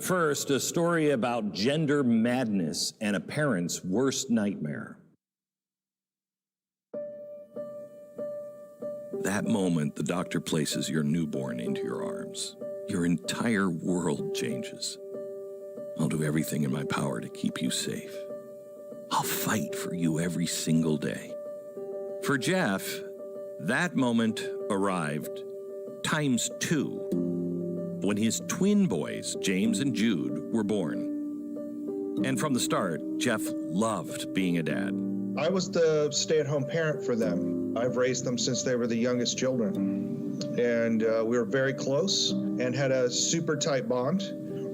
First, a story about gender madness and a parent's worst nightmare. That moment, the doctor places your newborn into your arms. Your entire world changes. I'll do everything in my power to keep you safe. I'll fight for you every single day. For Jeff, that moment arrived times 2 when his twin boys, James and Jude, were born. And from the start, Jeff loved being a dad. I was the stay-at-home parent for them. I've raised them since they were the youngest children. And we were very close and had a super tight bond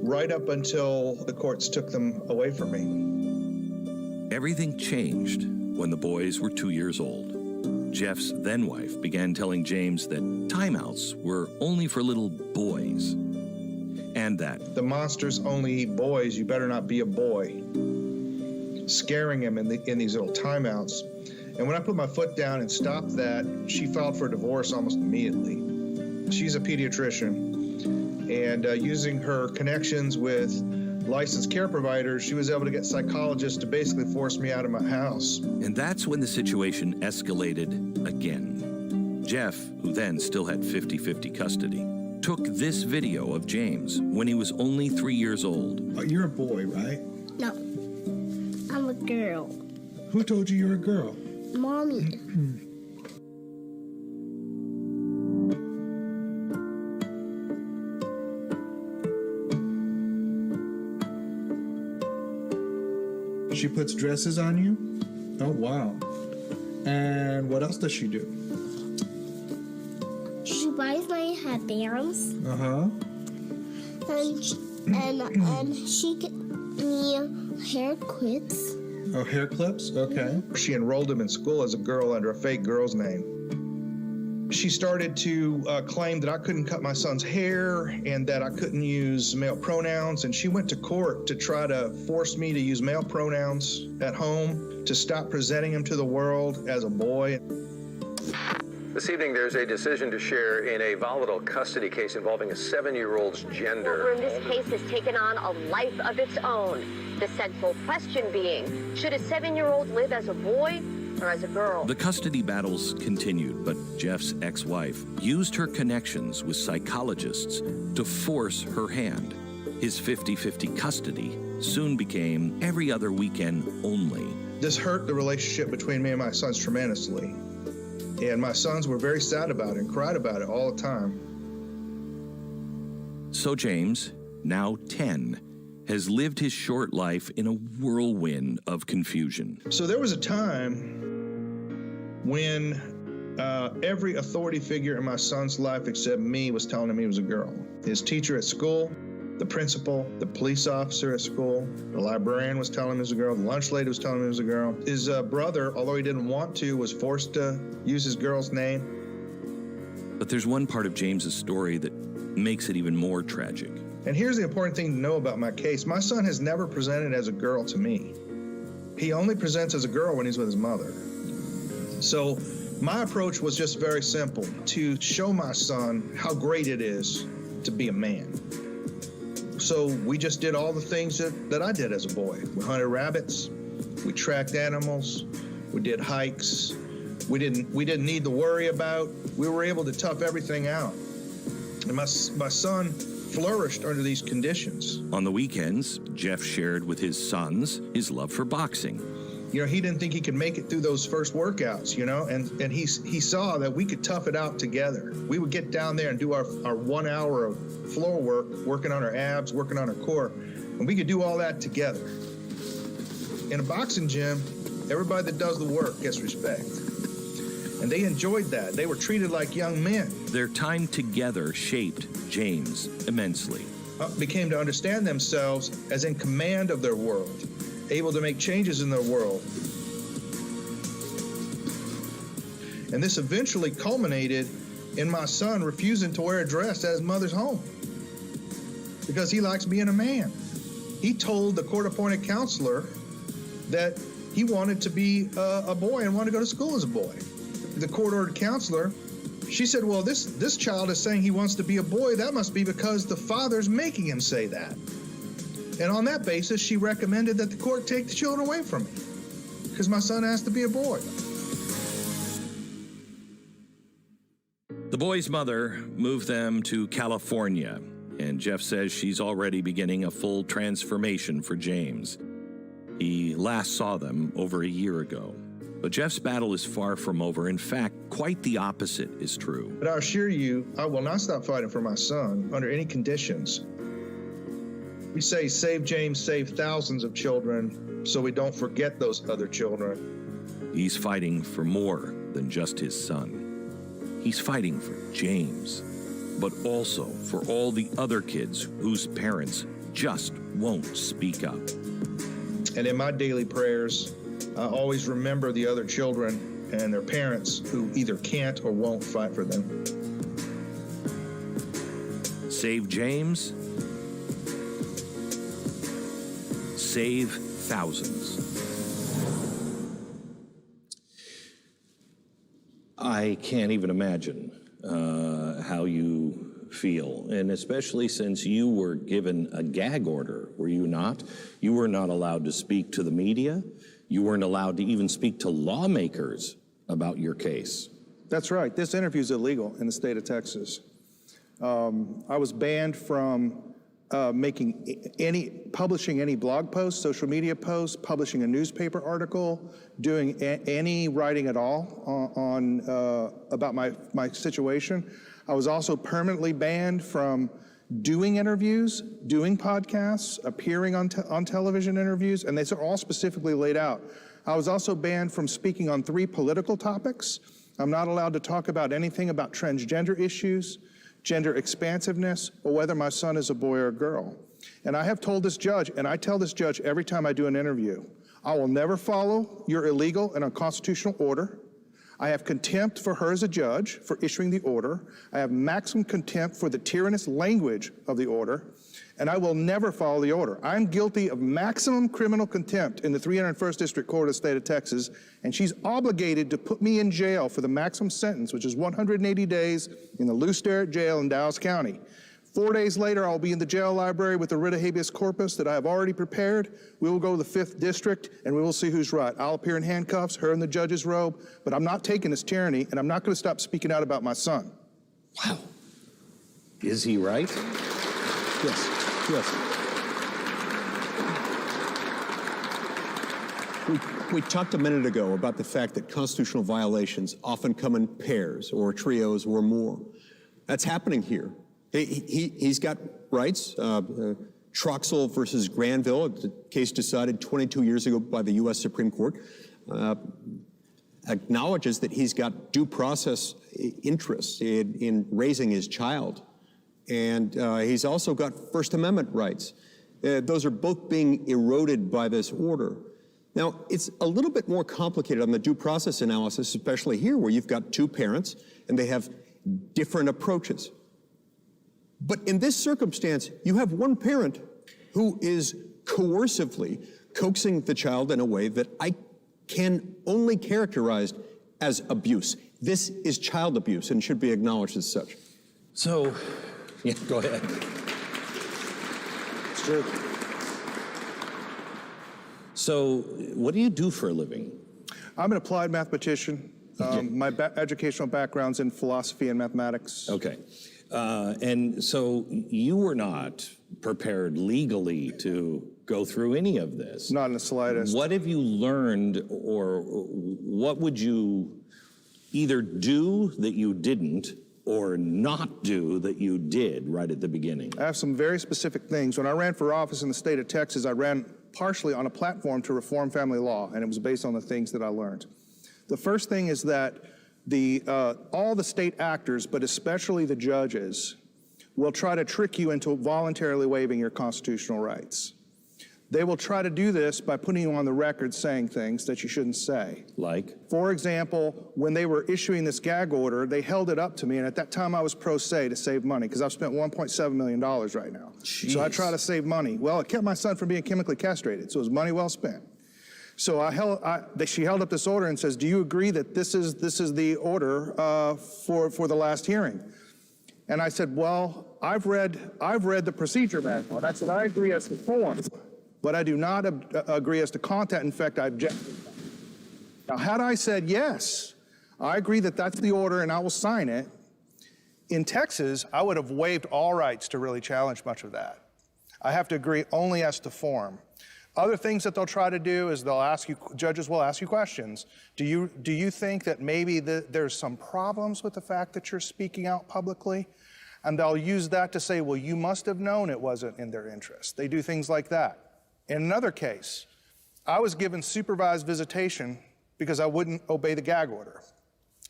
right up until the courts took them away from me. Everything changed when the boys were 2 years old. Jeff's then-wife began telling James that timeouts were only for little boys, and that the monsters only eat boys, you better not be a boy. Scaring him in these little timeouts. And when I put my foot down and stopped that, she filed for divorce almost immediately. She's a pediatrician, and using her connections with licensed care providers, she was able to get psychologists to basically force me out of my house. And that's when the situation escalated again. Jeff, who then still had 50-50 custody, took this video of James when he was only 3 years old. You're a boy, right? No, I'm a girl. Who told you you're a girl? Mommy. She puts dresses on you? Oh, wow. And what else does she do? She buys my headbands. Uh-huh. And she gets me hair clips. Oh, hair clips? Okay. She enrolled him in school as a girl under a fake girl's name. She started to claim that I couldn't cut my son's hair and that I couldn't use male pronouns, and she went to court to try to force me to use male pronouns at home, to stop presenting him to the world as a boy. This evening, there's a decision to share in a volatile custody case involving a 7-year-old's gender. In this case has taken on a life of its own. The central question being, should a 7-year-old live as a boy or as a girl? The custody battles continued, but Jeff's ex-wife used her connections with psychologists to force her hand. His 50-50 custody soon became every other weekend only. This hurt the relationship between me and my sons tremendously. And my sons were very sad about it and cried about it all the time. So James, now 10, has lived his short life in a whirlwind of confusion. So there was a time when every authority figure in my son's life except me was telling him he was a girl. His teacher at school, the principal, the police officer at school, the librarian was telling him he was a girl, the lunch lady was telling him he was a girl. His brother, although he didn't want to, was forced to use his girl's name. But there's one part of James's story that makes it even more tragic. And here's the important thing to know about my case. My son has never presented as a girl to me. He only presents as a girl when he's with his mother. So my approach was just very simple, to show my son how great it is to be a man. So we just did all the things that I did as a boy. We hunted rabbits, we tracked animals, we did hikes. We didn't need to worry about. We were able to tough everything out. And my son flourished under these conditions. On the weekends, Jeff shared with his sons his love for boxing. You know, he didn't think he could make it through those first workouts, you know, and he saw that we could tough it out together. We would get down there and do our 1 hour of floor work, working on our abs, working on our core, and we could do all that together. In a boxing gym, everybody that does the work gets respect. And they enjoyed that. They were treated like young men. Their time together shaped James immensely. Became to understand themselves as in command of their world, able to make changes in their world. And this eventually culminated in my son refusing to wear a dress at his mother's home because he likes being a man. He told the court-appointed counselor that he wanted to be a boy and wanted to go to school as a boy. The court-ordered counselor, she said, well, this child is saying he wants to be a boy. That must be because the father's making him say that. And on that basis, she recommended that the court take the children away from me because my son has to be a boy. The boy's mother moved them to California, and Jeff says she's already beginning a full transformation for James. He last saw them over a year ago. But Jeff's battle is far from over. In fact, quite the opposite is true. But I assure you, I will not stop fighting for my son under any conditions. We say, save James, save thousands of children, so we don't forget those other children. He's fighting for more than just his son. He's fighting for James, but also for all the other kids whose parents just won't speak up. And in my daily prayers, I always remember the other children and their parents who either can't or won't fight for them. Save James. Save thousands. I can't even imagine how you feel, and especially since you were given a gag order, were you not? You were not allowed to speak to the media. You weren't allowed to even speak to lawmakers about your case. That's right. This interview is illegal in the state of Texas. I was banned from publishing any blog posts, social media posts, publishing a newspaper article, doing any writing at all on about my situation. I was also permanently banned from doing interviews, doing podcasts, appearing on television interviews, and these are all specifically laid out. I was also banned from speaking on 3 political topics. I'm not allowed to talk about anything about transgender issues, gender expansiveness, or whether my son is a boy or a girl. And I have told this judge, and I tell this judge every time I do an interview, I will never follow your illegal and unconstitutional order. I have contempt for her as a judge for issuing the order. I have maximum contempt for the tyrannous language of the order, and I will never follow the order. I'm guilty of maximum criminal contempt in the 301st District Court of the state of Texas, and she's obligated to put me in jail for the maximum sentence, which is 180 days in the Lou Sterrett Jail in Dallas County. 4 days later, I'll be in the jail library with a writ of habeas corpus that I have already prepared. We will go to the 5th District, and we will see who's right. I'll appear in handcuffs, her in the judge's robe, but I'm not taking this tyranny, and I'm not going to stop speaking out about my son. Wow. Is he right? Yes, yes. We talked a minute ago about the fact that constitutional violations often come in pairs or trios or more. That's happening here. He's got rights. Troxel versus Granville, a case decided 22 years ago by the U.S. Supreme Court, acknowledges that he's got due process interests in raising his child. And he's also got First Amendment rights. Those are both being eroded by this order. Now, it's a little bit more complicated on the due process analysis, especially here where you've got 2 parents and they have different approaches. But in this circumstance, you have one parent who is coercively coaxing the child in a way that I can only characterize as abuse. This is child abuse and should be acknowledged as such. So, yeah, go ahead. It's true. So, what do you do for a living? I'm an applied mathematician. My educational background's in philosophy and mathematics. Okay. And so you were not prepared legally to go through any of this. Not in the slightest. What have you learned, or what would you either do that you didn't or not do that you did right at the beginning? I have some very specific things. When I ran for office in the state of Texas, I ran partially on a platform to reform family law, and it was based on the things that I learned. The first thing is that all the state actors, but especially the judges, will try to trick you into voluntarily waiving your constitutional rights. They will try to do this by putting you on the record saying things that you shouldn't say. Like? For example, when they were issuing this gag order, they held it up to me, and at that time I was pro se to save money, because I've spent $1.7 million right now. Jeez. So I try to save money. Well, it kept my son from being chemically castrated, so it was money well spent. So she held up this order and says, do you agree that this is the order for the last hearing? And I said, well, I've read the procedure manual, and I said I agree as to form, but I do not agree as to content. In fact, I object. Now, had I said yes, I agree that that's the order and I will sign it, in Texas, I would have waived all rights to really challenge much of that. I have to agree only as to form. Other things that they'll try to do is judges will ask you questions. Do you think that maybe there's some problems with the fact that you're speaking out publicly? And they'll use that to say, well, you must have known it wasn't in their interest. They do things like that. In another case, I was given supervised visitation because I wouldn't obey the gag order,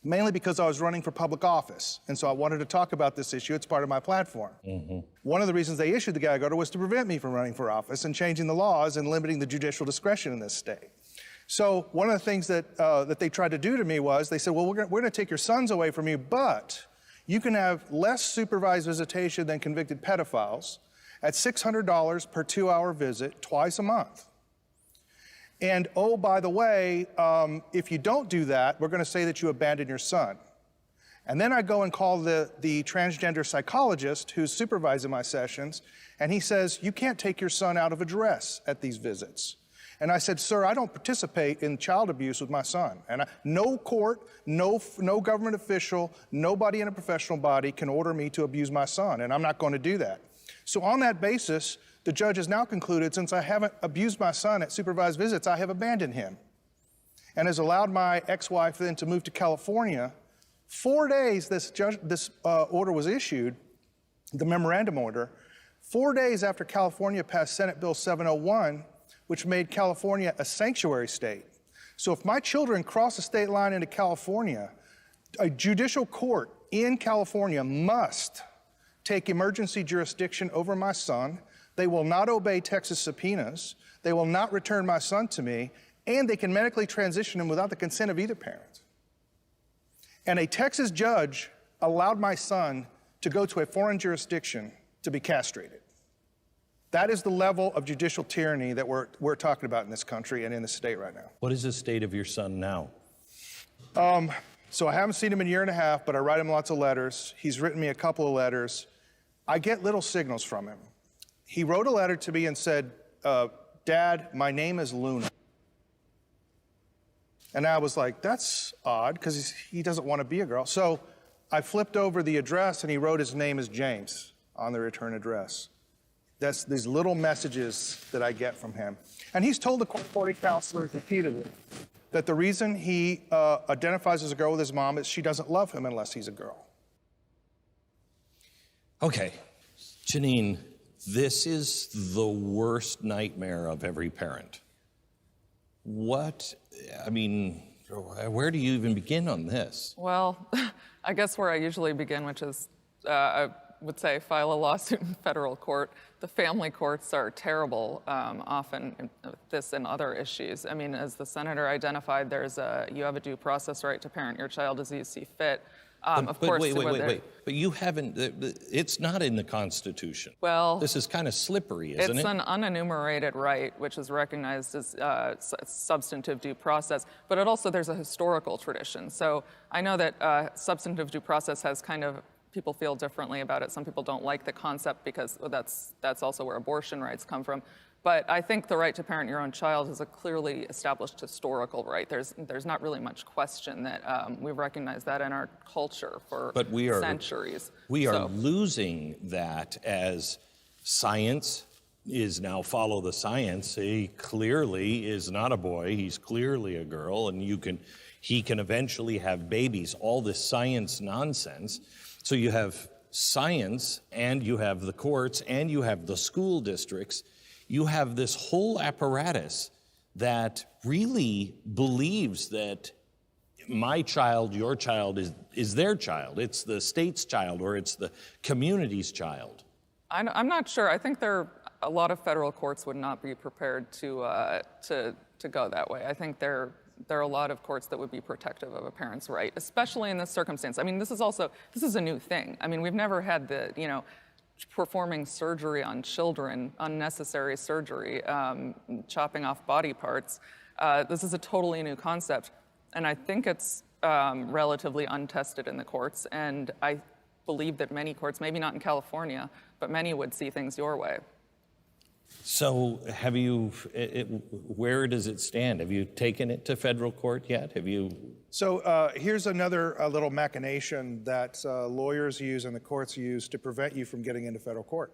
mainly because I was running for public office. And so I wanted to talk about this issue. It's part of my platform. One of the reasons they issued the gag order was to prevent me from running for office and changing the laws and limiting the judicial discretion in this state. So one of the things that they tried to do to me was they said, well, we're going to take your sons away from you, but you can have less supervised visitation than convicted pedophiles at $600 per 2-hour visit twice a month. And oh, by the way, if you don't do that, we're going to say that you abandoned your son. And then I go and call the transgender psychologist who's supervising my sessions, and he says, you can't take your son out of a dress at these visits. And I said, sir, I don't participate in child abuse with my son. And no court, no government official, nobody in a professional body can order me to abuse my son, and I'm not going to do that. So on that basis, the judge has now concluded, since I haven't abused my son at supervised visits, I have abandoned him, and has allowed my ex-wife then to move to California. 4 days this order was issued, the memorandum order, 4 days after California passed Senate Bill 701, which made California a sanctuary state. So if my children cross the state line into California, a judicial court in California must take emergency jurisdiction over my son. They will not obey Texas subpoenas. They will not return my son to me, and they can medically transition him without the consent of either parent. And a Texas judge allowed my son to go to a foreign jurisdiction to be castrated. That is the level of judicial tyranny that we're talking about in this country and in the state right now. What is the state of your son now? So I haven't seen him in a year and a half, but I write him lots of letters. He's written me a couple of letters. I get little signals from him. He wrote a letter to me and said, Dad, my name is Luna. And I was like, that's odd, because he doesn't want to be a girl. So I flipped over the address, and he wrote his name is James on the return address. That's these little messages that I get from him. And he's told the court counselors repeatedly that the reason he identifies as a girl with his mom is she doesn't love him unless he's a girl. Okay, Janine, this is the worst nightmare of every parent. Where do you even begin on this? Well, I guess where I usually begin, which is, I would say, file a lawsuit in federal court. The family courts are terrible, often in this and other issues. I mean, as the senator identified, you have a due process right to parent your child as you see fit. Wait. But you haven't, it's not in the Constitution. Well, this is kind of slippery, isn't it? It's an unenumerated right, which is recognized as substantive due process, but there's a historical tradition. So I know that substantive due process has people feel differently about it. Some people don't like the concept because that's also where abortion rights come from. But I think the right to parent your own child is a clearly established historical right. There's not really much question that we've recognized that in our culture for centuries. We are losing that as science is now follow the science. He clearly is not a boy. He's clearly a girl, and he can eventually have babies. All this science nonsense. So you have science, and you have the courts, and you have the school districts. You have this whole apparatus that really believes that my child, your child, is their child. It's the state's child, or it's the community's child. I'm not sure. I think a lot of federal courts would not be prepared to go that way. I think there are a lot of courts that would be protective of a parent's right, especially in this circumstance. I mean, this is a new thing. I mean, we've never had performing surgery on children, unnecessary surgery, chopping off body parts. This is a totally new concept, and I think it's relatively untested in the courts, and I believe that many courts, maybe not in California, but many would see things your way. So have you, where does it stand? Have you taken it to federal court yet? Have you? So here's another little machination that lawyers use and the courts use to prevent you from getting into federal court.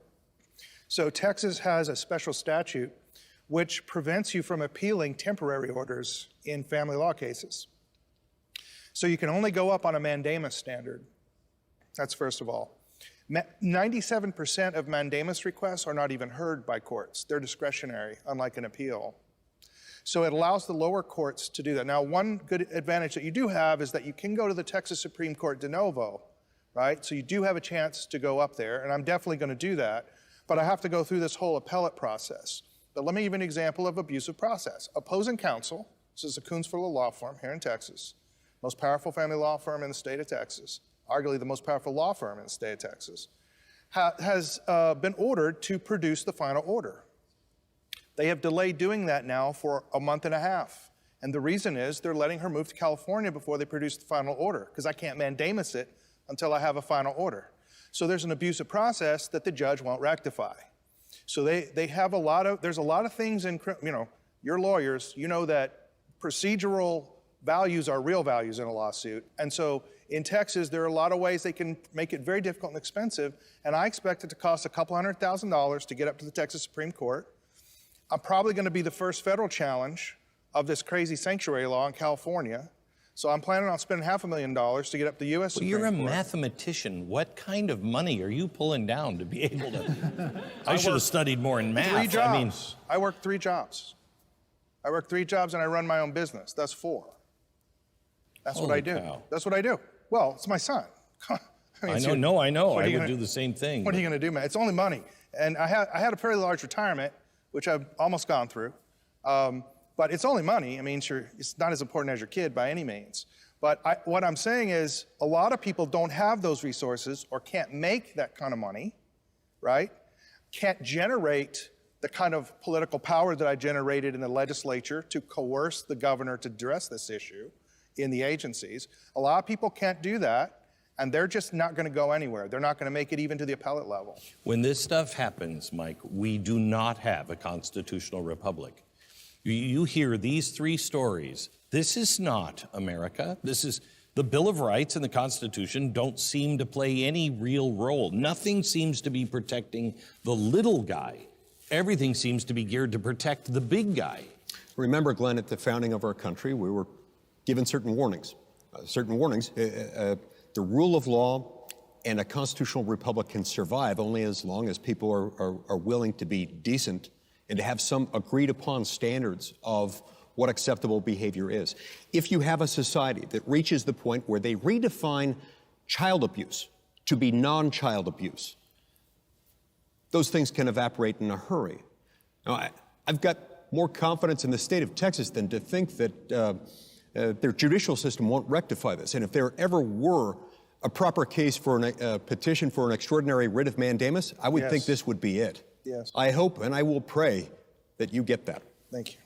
So Texas has a special statute which prevents you from appealing temporary orders in family law cases. So you can only go up on a mandamus standard. That's first of all. 97% of mandamus requests are not even heard by courts. They're discretionary, unlike an appeal. So it allows the lower courts to do that. Now, one good advantage that you do have is that you can go to the Texas Supreme Court de novo, right? So you do have a chance to go up there, and I'm definitely going to do that, but I have to go through this whole appellate process. But let me give you an example of abusive process. Opposing counsel, this is a Coonsville law firm here in Texas, most powerful family law firm in the state of Texas, arguably the most powerful law firm in the state of Texas, has been ordered to produce the final order. They have delayed doing that now for a month and a half. And the reason is they're letting her move to California before they produce the final order, because I can't mandamus it until I have a final order. So there's an abusive process that the judge won't rectify. So they have a lot of, there's a lot of things in, you know, you're lawyers, you know that procedural values are real values in a lawsuit. And so in Texas, there are a lot of ways they can make it very difficult and expensive. And I expect it to cost a couple $100,000 to get up to the Texas Supreme Court. I'm probably going to be the first federal challenge of this crazy sanctuary law in California. So I'm planning on spending $500,000 to get up to the U.S. Supreme Court. You're a mathematician. What kind of money are you pulling down to be able to? I should have studied more in math. 3 jobs. I work 3 jobs. I work 3 jobs and I run my own business. That's 4. That's what I do. Cow. That's what I do. Well, it's my son. I know. I would do the same thing. What are you going to do, man? It's only money. And I had a fairly large retirement, which I've almost gone through. But it's only money. I mean, sure, it's not as important as your kid by any means. But what I'm saying is a lot of people don't have those resources or can't make that kind of money, right? Can't generate the kind of political power that I generated in the legislature to coerce the governor to address this issue in the agencies. A lot of people can't do that, and they're just not going to go anywhere. They're not going to make it even to the appellate level. When this stuff happens, Mike, we do not have a constitutional republic. You hear these 3 stories. This is not America. This is the Bill of Rights and the Constitution don't seem to play any real role. Nothing seems to be protecting the little guy. Everything seems to be geared to protect the big guy. Remember, Glenn, at the founding of our country, we were given certain warnings. The rule of law and a constitutional republic can survive only as long as people are willing to be decent and to have some agreed upon standards of what acceptable behavior is. If you have a society that reaches the point where they redefine child abuse to be non-child abuse, those things can evaporate in a hurry. Now, I've got more confidence in the state of Texas than to think that their judicial system won't rectify this. And if there ever were a proper case for a petition for an extraordinary writ of mandamus, I would think this would be it. Yes. I hope and I will pray that you get that. Thank you.